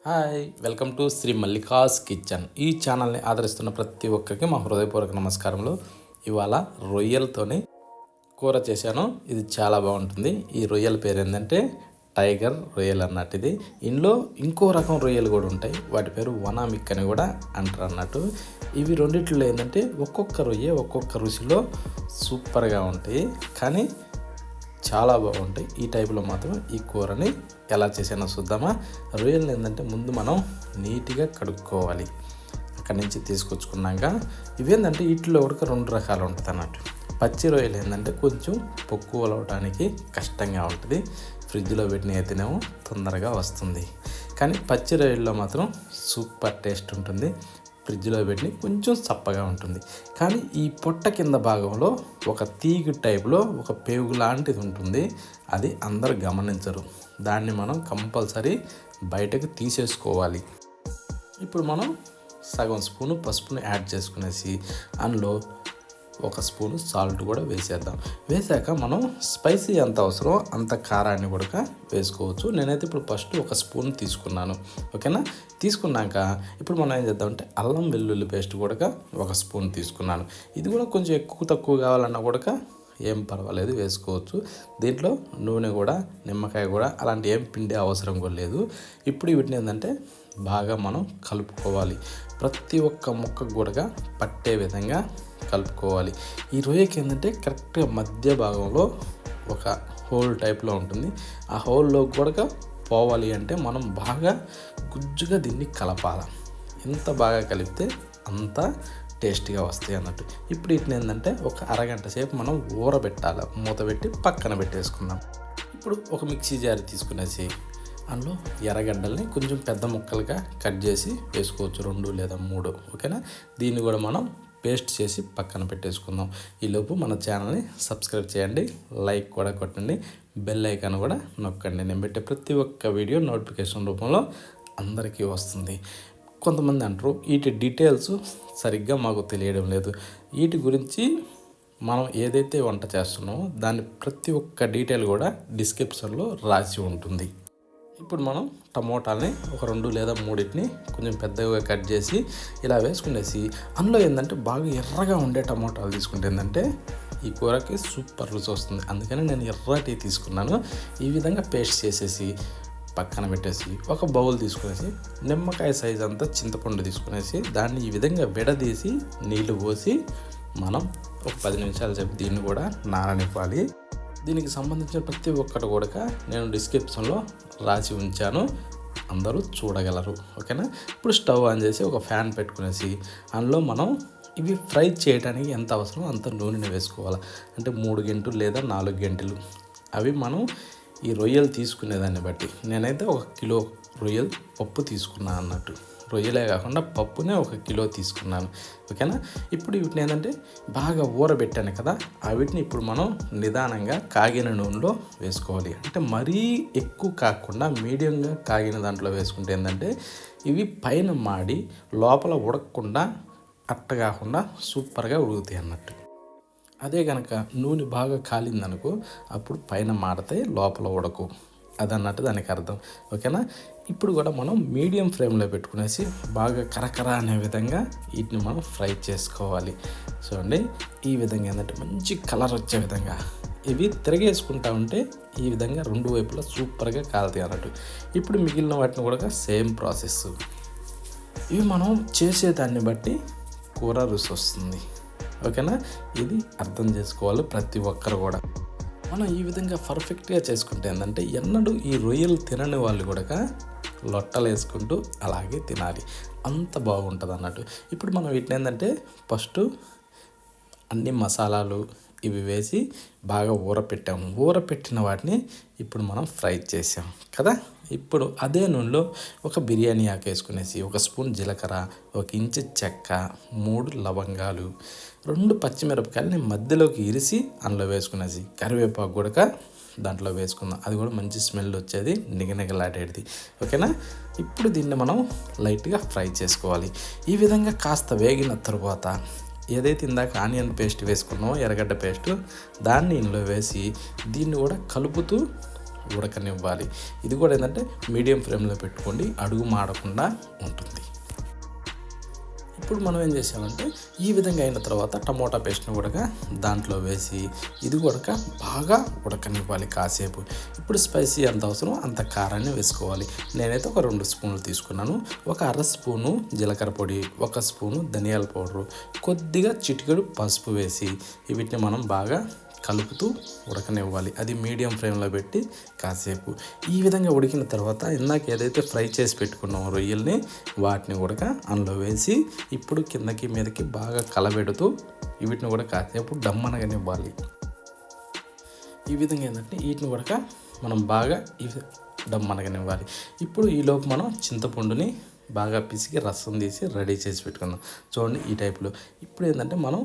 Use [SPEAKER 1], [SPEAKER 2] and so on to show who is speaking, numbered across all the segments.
[SPEAKER 1] Hi welcome to Shri Mallika's kitchen. ఈ ఛానల్ని ఆదరిస్తున్న ప్రతి ఒక్కరికి మా హృదయపూర్వక నమస్కారములు. ఇవాళ రొయ్యలతోని కూర చేశాను. ఇది చాలా బాగుంటుంది. ఈ రొయ్యల పేరు ఏంటంటే టైగర్ రొయ్యలు అన్నట్టు. ఇది ఇందులో ఇంకో రకం రొయ్యలు కూడా ఉంటాయి. వాటి పేరు వనామిక్ అని కూడా అంటారు అన్నట్టు. ఇవి రెండిట్లో ఏంటంటే ఒక్కొక్క రొయ్య ఒక్కొక్క రుచిలో సూపర్గా ఉంటాయి, కానీ చాలా బాగుంటాయి. ఈ టైపులో మాత్రం ఈ కూరని ఎలా చేసానో చూద్దామా. రొయ్యలు ఏంటంటే ముందు మనం నీట్గా కడుక్కోవాలి. అక్కడి నుంచి తీసుకొచ్చుకున్నాక ఇవేంటంటే వీటిలో కూడా రెండు రకాలు ఉంటుంది అన్నట్టు. పచ్చి రొయ్యలు ఏంటంటే కొంచెం పొక్కు వలవటానికి కష్టంగా ఉంటుంది. ఫ్రిడ్జ్లో పెట్టిన అయితేనేమో తొందరగా వస్తుంది, కానీ పచ్చి రొయ్యల్లో మాత్రం సూపర్ టేస్ట్ ఉంటుంది. ఫ్రిడ్జ్లో పెట్టి కొంచెం చప్పగా ఉంటుంది. కానీ ఈ పొట్ట కింద భాగంలో ఒక తీగ టైప్లో ఒక పేగు లాంటిది ఉంటుంది. అది అందరు గమనించరు. దాన్ని మనం కంపల్సరీ బయటకు తీసేసుకోవాలి. ఇప్పుడు మనం సగం స్పూను పసుపుని యాడ్ చేసుకునేసి అందులో ఒక స్పూను సాల్ట్ కూడా వేసేద్దాం. వేసాక మనం స్పైసీ ఎంత అవసరం అంత కారాన్ని కూడా వేసుకోవచ్చు. నేనైతే ఇప్పుడు ఫస్ట్ ఒక స్పూన్ తీసుకున్నాను, ఓకేనా. తీసుకున్నాక ఇప్పుడు మనం ఏం చేద్దామంటే అల్లం వెల్లుల్లి పేస్ట్ కూడా ఒక స్పూన్ తీసుకున్నాను. ఇది కూడా కొంచెం ఎక్కువ తక్కువ కావాలన్నా కూడా ఏం పర్వాలేదు, వేసుకోవచ్చు. దీంట్లో నూనె కూడా నిమ్మకాయ కూడా అలాంటి ఏం పిండి అవసరం కూడా లేదు. ఇప్పుడు వీటిని ఏంటంటే బాగా మనం కలుపుకోవాలి. ప్రతి ఒక్క ముక్కకు కూడా పట్టే విధంగా కలుపుకోవాలి. ఈ రొయ్యకి ఏంటంటే కరెక్ట్గా మధ్య భాగంలో ఒక హోల్ టైప్లో ఉంటుంది. ఆ హోల్లో కూడా పోవాలి అంటే మనం బాగా గుజ్జుగా దీన్ని కలపాలి. ఎంత బాగా కలిపితే అంత టేస్టీగా వస్తాయి అన్నట్టు. ఇప్పుడు వీటిని ఏంటంటే ఒక అరగంట సేపు మనం ఊరబెట్టాలి. మూత పెట్టి పక్కన పెట్టేసుకుందాం. ఇప్పుడు ఒక మిక్సీ జార్ తీసుకునేసి అందులో ఎర్రగడ్డల్ని కొంచెం పెద్ద ముక్కలుగా కట్ చేసి వేసుకోవచ్చు, 2 లేదా 3, ఓకేనా. దీన్ని కూడా మనం పేస్ట్ చేసి పక్కన పెట్టేసుకుందాం. ఈలోపు మన ఛానల్ని సబ్స్క్రైబ్ చేయండి, లైక్ కూడా కొట్టండి, బెల్ ఐకాన్ కూడా నొక్కండి. నేను పెట్టే ప్రతి ఒక్క వీడియో నోటిఫికేషన్ రూపంలో అందరికీ వస్తుంది. కొంతమంది అంటారు వీటి డీటెయిల్స్ సరిగ్గా మాకు తెలియడం లేదు. వీటి గురించి మనం ఏదైతే వంట చేస్తున్నామో దాని ప్రతి ఒక్క డీటెయిల్ కూడా డిస్క్రిప్షన్లో రాసి ఉంటుంది. ఇప్పుడు మనం టమోటాలని ఒక 2 లేదా 3 కొంచెం పెద్దగా కట్ చేసి ఇలా వేసుకునేసి అందులో ఏంటంటే బాగా ఎర్రగా ఉండే టమోటాలు తీసుకుంటే ఏంటంటే ఈ కూరకి సూపర్ రుచి వస్తుంది. అందుకని నేను ఎర్రటి తీసుకున్నాను. ఈ విధంగా పేస్ట్ చేసేసి పక్కన పెట్టేసి ఒక బౌల్ తీసుకునేసి నిమ్మకాయ సైజ్ అంతా చింతపండు తీసుకునేసి దాన్ని ఈ విధంగా విడదీసి నీళ్లు పోసి మనం ఒక 10 నిమిషాల సేపు దీన్ని కూడా నాననివ్వాలి. దీనికి సంబంధించిన ప్రతి ఒక్కటి కూడా నేను డిస్క్రిప్షన్లో రాసి ఉంచాను, అందరూ చూడగలరు, ఓకేనా. ఇప్పుడు స్టవ్ ఆన్ చేసి ఒక ఫ్యాన్ పెట్టుకునేసి అందులో మనం ఇవి ఫ్రై చేయడానికి ఎంత అవసరమో అంత నూనెని వేసుకోవాలి. అంటే 3 గంటలు లేదా 4 గంటలు. అవి మనం ఈ రొయ్యలు తీసుకునేదాన్ని బట్టి నేనైతే 1 కిలో రొయ్యలు పప్పు తీసుకున్నాను అన్నట్టు. రొయ్యలే కాకుండా పప్పునే 1 కిలో తీసుకున్నాను, ఓకేనా. ఇప్పుడు వీటిని ఏంటంటే బాగా ఊరబెట్టాను కదా, ఆ వీటిని ఇప్పుడు మనం నిదానంగా కాగిన నూనెలో వేసుకోవాలి. అంటే మరీ ఎక్కువ కాకుండా మీడియంగా కాగిన దాంట్లో వేసుకుంటే ఏంటంటే ఇవి పైన మాడి లోపల ఉడకకుండా అట్ట కాకుండా సూపర్గా ఉడుకుతాయి అన్నట్టు. అదే కనుక నూనె బాగా కాలిందనుకో అప్పుడు పైన మాడతాయి లోపల ఉడకు, అదన్నట్టు దానికి అర్థం, ఓకేనా. ఇప్పుడు కూడా మనం మీడియం ఫ్లేమ్లో పెట్టుకునేసి బాగా కరకర అనే విధంగా వీటిని మనం ఫ్రై చేసుకోవాలి. చూడండి ఈ విధంగా ఏంటంటే మంచి కలర్ వచ్చే విధంగా ఇవి తిరగేసుకుంటా ఉంటే ఈ విధంగా 2 వైపులా సూపర్గా కాలుతాయి అన్నట్టు. ఇప్పుడు మిగిలిన వాటిని కూడా సేమ్ ప్రాసెస్. ఇవి మనం చేసేదాన్ని బట్టి కూర రుచి వస్తుంది, ఓకేనా. ఇది అర్థం చేసుకోవాలి ప్రతి ఒక్కరు కూడా. మనం ఈ విధంగా పర్ఫెక్ట్గా చేసుకుంటే ఏంటంటే ఎన్నడూ ఈ రొయ్యలు తినని వాళ్ళు కూడా లొట్టలు వేసుకుంటూ అలాగే తినాలి, అంత బాగుంటుంది అన్నట్టు. ఇప్పుడు మనం వీటిని ఏంటంటే ఫస్ట్ అన్ని మసాలాలు ఇవి వేసి బాగా ఊరపెట్టాము. ఊరపెట్టిన వాటిని ఇప్పుడు మనం ఫ్రై చేసాం కదా. ఇప్పుడు అదే నూనెలో ఒక బిర్యానీ ఆకు వేసుకునేసి 1 స్పూన్ జీలకర్ర, 1 ఇంచు చెక్క, 3 లవంగాలు, 2 పచ్చిమిరపకాయలని మధ్యలోకి ఇరిసి అందులో వేసుకునేసి కరివేపాకు కూడా దాంట్లో వేసుకుందాం. అది కూడా మంచి స్మెల్ వచ్చేది, నిగనిగలాడేది, ఓకేనా. ఇప్పుడు దీన్ని మనం లైట్గా ఫ్రై చేసుకోవాలి. ఈ విధంగా కాస్త వేగిన తర్వాత ఏదైతే ఇందాక ఆనియన్ పేస్ట్ వేసుకున్నామో ఎర్రగడ్డ పేస్ట్ దాన్ని ఇందులో వేసి దీన్ని కూడా కలుపుతూ ఉడకనివ్వాలి. ఇది కూడా ఏంటంటే మీడియం ఫ్లేమ్లో పెట్టుకోండి, అడుగు మాడకుండా ఉంటుంది. ఇప్పుడు మనం ఏం చేసామంటే ఈ విధంగా అయిన తర్వాత టమోటా పేస్ట్ని కూడా దాంట్లో వేసి ఇది కూడా బాగా ఉడకనివ్వాలి కాసేపు. ఇప్పుడు స్పైసీ ఎంత అవసరం అంత కారాన్ని వేసుకోవాలి. నేనైతే ఒక 2 స్పూన్లు తీసుకున్నాను. ఒక అర స్పూను జీలకర్ర పొడి, 1 స్పూను ధనియాల పౌడరు, కొద్దిగా చిటికెడు పసుపు వేసి వీటిని మనం బాగా కలుపుతూ ఉడకనివ్వాలి. అది మీడియం ఫ్లేమ్లో పెట్టి కాసేపు ఈ విధంగా ఉడికిన తర్వాత ఇందాక ఏదైతే ఫ్రై చేసి పెట్టుకున్నామో రొయ్యల్ని వాటిని కూడా అందులో వేసి ఇప్పుడు కిందకి మీదకి బాగా కలబెడుతూ వీటిని కూడా కాసేపు డమ్మనగనివ్వాలి. ఈ విధంగా ఏంటంటే వీటిని కూడా మనం బాగా డమ్మనగనివ్వాలి. ఇప్పుడు ఈలోపు మనం చింతపండుని బాగా పిసికి రసం తీసి రెడీ చేసి పెట్టుకుందాం. చూడండి ఈ టైప్లో. ఇప్పుడు ఏంటంటే మనం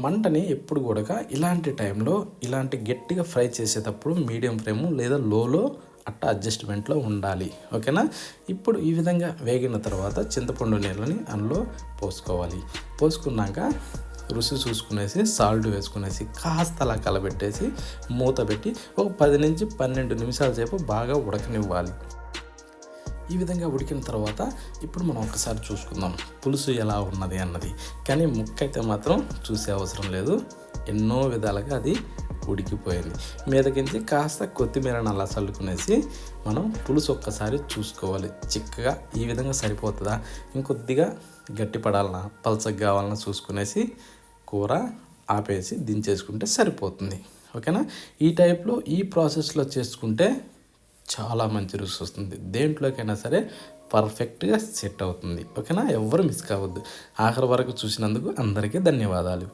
[SPEAKER 1] మంటని ఎప్పుడు కూడా ఇలాంటి టైంలో ఇలాంటి గట్టిగా ఫ్రై చేసేటప్పుడు మీడియం ఫ్లేమ్ లేదా లోలో అట్ట అడ్జస్ట్మెంట్లో ఉండాలి. ఓకేనా. ఇప్పుడు ఈ విధంగా వేగిన తర్వాత చింతపండు నీళ్ళని అందులో పోసుకోవాలి. పోసుకున్నాక రుచి చూసుకునేసి సాల్ట్ వేసుకునేసి కాస్త అలా కలబెట్టేసి మూత పెట్టి ఒక 10 నుంచి 12 నిమిషాల సేపు బాగా ఉడకనివ్వాలి. ఈ విధంగా ఉడికిన తర్వాత ఇప్పుడు మనం ఒకసారి చూసుకుందాం పులుసు ఎలా ఉన్నది అన్నది. కానీ ముక్క అయితే మాత్రం చూసే అవసరం లేదు, ఎన్నో విధాలుగా అది ఉడికిపోయింది. మీదకించి కాస్త కొత్తిమీరని అలా చల్లుకునేసి మనం పులుసు ఒక్కసారి చూసుకోవాలి. చిక్కగా ఈ విధంగా సరిపోతుందా, ఇంకొద్దిగా గట్టి పడాలన్నా పలచగా కావాలన్నా చూసుకునేసి కూర ఆపేసి దించేసుకుంటే సరిపోతుంది. ఓకేనా. ఈ టైప్లో ఈ ప్రాసెస్లో చేసుకుంటే చాలా మంచి రుచి వస్తుంది. దేంట్లోకైనా సరే పర్ఫెక్ట్గా సెట్ అవుతుంది. ఓకేనా. ఎవ్వరు మిస్ కావద్దు. ఆఖరి వరకు చూసినందుకు అందరికీ ధన్యవాదాలు.